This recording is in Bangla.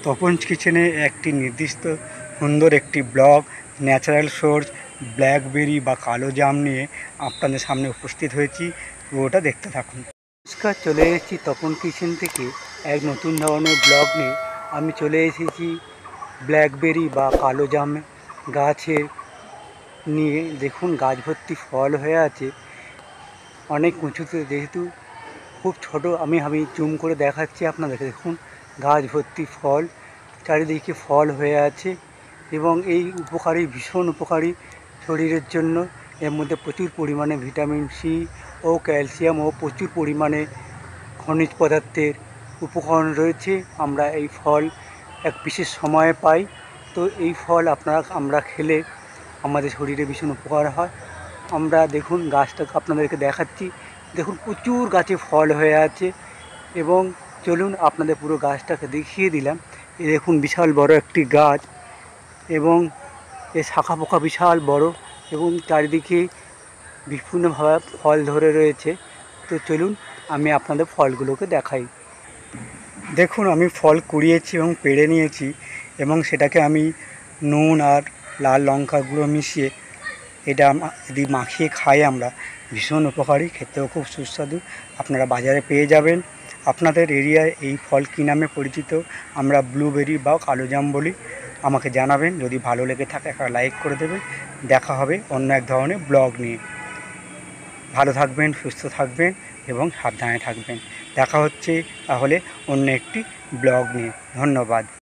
তপনস কিচেনে একটি নির্দিষ্ট সুন্দর একটি ব্লগ ন্যাচারাল সোর্স ব্ল্যাকবেরি বা কালো জাম নিয়ে আপনাদের সামনে উপস্থিত হয়েছি। ওটা দেখতে থাকুন। নমস্কার, চলে এসেছি তপন কিচেন থেকে এক নতুন ধরনের ব্লগ নিয়ে। আমি চলে এসেছি ব্ল্যাকবেরি বা কালো জাম গাছের নিয়ে। দেখুন গাছ ভর্তি ফল হয়ে আছে, অনেক উঁচুতে, যেহেতু খুব ছোট। আমি জুম করে দেখাচ্ছি আপনাদেরকে। দেখুন গাছ ভর্তি ফল, চারিদিকে ফল হয়ে আছে এবং এই উপকারী, ভীষণ উপকারী শরীরের জন্য। এর মধ্যে প্রচুর পরিমাণে ভিটামিন সি ও ক্যালসিয়াম ও প্রচুর পরিমাণে খনিজ পদার্থের উপকরণ রয়েছে। আমরা এই ফল এক বিশেষ সময়ে পাই। তো এই ফল আমরা খেলে আমাদের শরীরে ভীষণ উপকার হয়। আমরা দেখুন গাছটাকে আপনাদেরকে দেখাচ্ছি। দেখুন প্রচুর গাছে ফল হয়ে আছে এবং চলুন আপনাদের পুরো গাছটাকে দেখিয়ে দিলাম। এই দেখুন বিশাল বড় একটি গাছ এবং এর শাখা পোখা বিশাল বড় এবং চারিদিকে বিভিন্নভাবে ফল ধরে রয়েছে। তো চলুন আমি আপনাদের ফলগুলোকে দেখাই। দেখুন আমি ফল কুড়িয়েছি এবং পেড়ে নিয়েছি এবং সেটাকে আমি নুন আর লাল লঙ্কা গুঁড়ো মিশিয়ে এটা যদি মাখিয়ে খাই আমরা, ভীষণ উপকারী, খেতেও খুব সুস্বাদু। আপনারা বাজারে পেয়ে যাবেন। আপনাদের এরিয়ায় এই ফল কী নামে পরিচিত? আমরা ব্লুবেরি বা কালো জাম বলি। আমাকে জানাবেন। যদি ভালো লেগে থাকে একটা লাইক করে দেবেন। দেখা হবে অন্য এক ধরনের ব্লগ নিয়ে। ভালো থাকবেন, সুস্থ থাকবেন এবং সাবধানে থাকবেন। দেখা হচ্ছে তাহলে অন্য একটি ব্লগ নিয়ে। ধন্যবাদ।